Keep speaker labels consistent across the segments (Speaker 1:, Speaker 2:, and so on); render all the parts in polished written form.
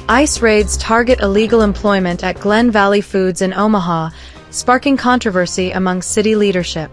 Speaker 1: ICE raids target illegal employment at Glen Valley Foods in Omaha, sparking controversy among city leadership.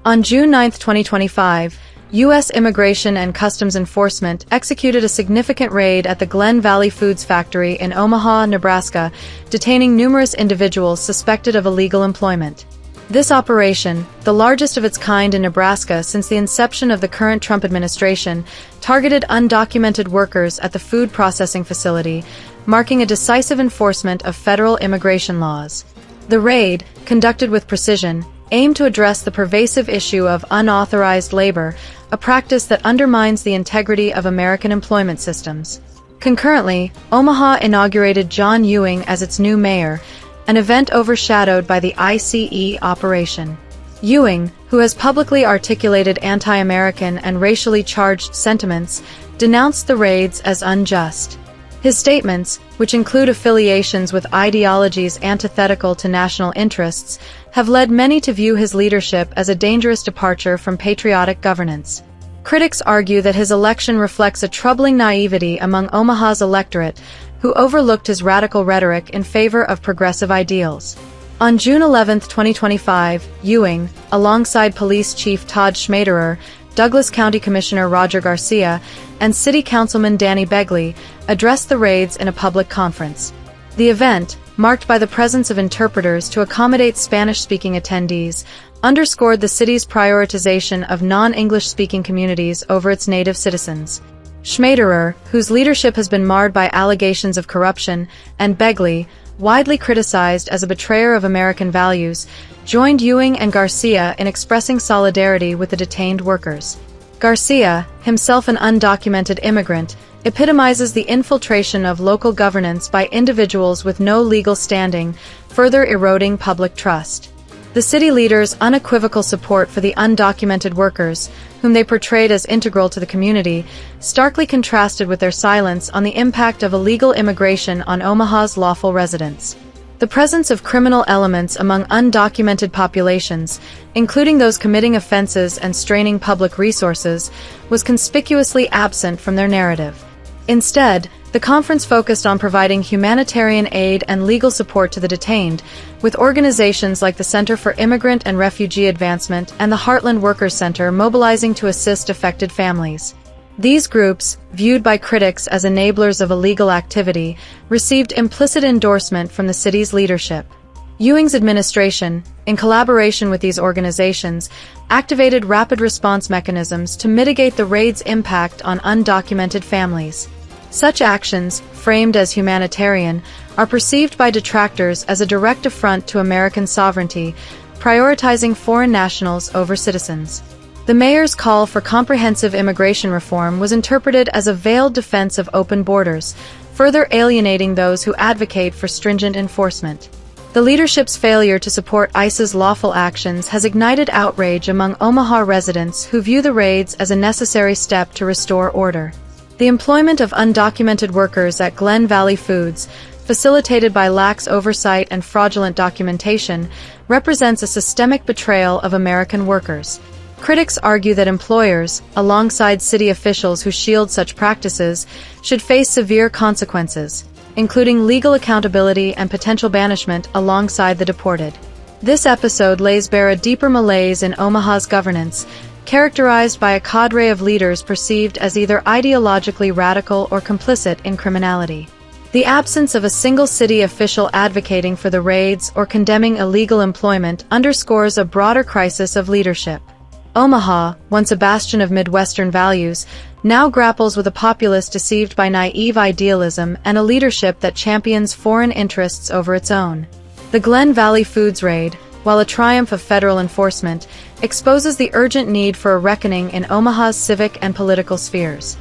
Speaker 1: On June 9, 2025, U.S. Immigration and Customs Enforcement executed a significant raid at the Glen Valley Foods factory in Omaha, Nebraska, detaining numerous individuals suspected of illegal employment. This operation, the largest of its kind in Nebraska since the inception of the current Trump administration, targeted undocumented workers at the food processing facility, marking a decisive enforcement of federal immigration laws. The raid, conducted with precision, aimed to address the pervasive issue of unauthorized labor, a practice that undermines the integrity of American employment systems. Concurrently, Omaha inaugurated John Ewing as its new mayor, an event overshadowed by the ICE operation. Ewing, who has publicly articulated anti-American and racially charged sentiments, denounced the raids as unjust. His statements, which include affiliations with ideologies antithetical to national interests, have led many to view his leadership as a dangerous departure from patriotic governance. Critics argue that his election reflects a troubling naivety among Omaha's electorate, who overlooked his radical rhetoric in favor of progressive ideals. On June 11, 2025, Ewing, alongside Police Chief Todd Schmaderer, Douglas County Commissioner Roger Garcia, and City Councilman Danny Begley, addressed the raids in a public conference. The event, marked by the presence of interpreters to accommodate Spanish-speaking attendees, underscored the city's prioritization of non-English-speaking communities over its native citizens. Schmaderer, whose leadership has been marred by allegations of corruption, and Begley, widely criticized as a betrayer of American values, joined Ewing and Garcia in expressing solidarity with the detained workers. Garcia, himself an undocumented immigrant, epitomizes the infiltration of local governance by individuals with no legal standing, further eroding public trust. The city leaders' unequivocal support for the undocumented workers, whom they portrayed as integral to the community, starkly contrasted with their silence on the impact of illegal immigration on Omaha's lawful residents. The presence of criminal elements among undocumented populations, including those committing offenses and straining public resources, was conspicuously absent from their narrative. Instead, the conference focused on providing humanitarian aid and legal support to the detained, with organizations like the Center for Immigrant and Refugee Advancement and the Heartland Workers Center mobilizing to assist affected families. These groups, viewed by critics as enablers of illegal activity, received implicit endorsement from the city's leadership. Ewing's administration, in collaboration with these organizations, activated rapid response mechanisms to mitigate the raid's impact on undocumented families. Such actions, framed as humanitarian, are perceived by detractors as a direct affront to American sovereignty, prioritizing foreign nationals over citizens. The mayor's call for comprehensive immigration reform was interpreted as a veiled defense of open borders, further alienating those who advocate for stringent enforcement. The leadership's failure to support ICE's lawful actions has ignited outrage among Omaha residents who view the raids as a necessary step to restore order. The employment of undocumented workers at Glen Valley Foods, facilitated by lax oversight and fraudulent documentation, represents a systemic betrayal of American workers. Critics argue that employers, alongside city officials who shield such practices, should face severe consequences, including legal accountability and potential banishment alongside the deported. This episode lays bare a deeper malaise in Omaha's governance, characterized by a cadre of leaders perceived as either ideologically radical or complicit in criminality. The absence of a single city official advocating for the raids or condemning illegal employment underscores a broader crisis of leadership. Omaha, once a bastion of Midwestern values, now grapples with a populace deceived by naive idealism and a leadership that champions foreign interests over its own. The Glen Valley Foods raid, while a triumph of federal enforcement, exposes the urgent need for a reckoning in Omaha's civic and political spheres.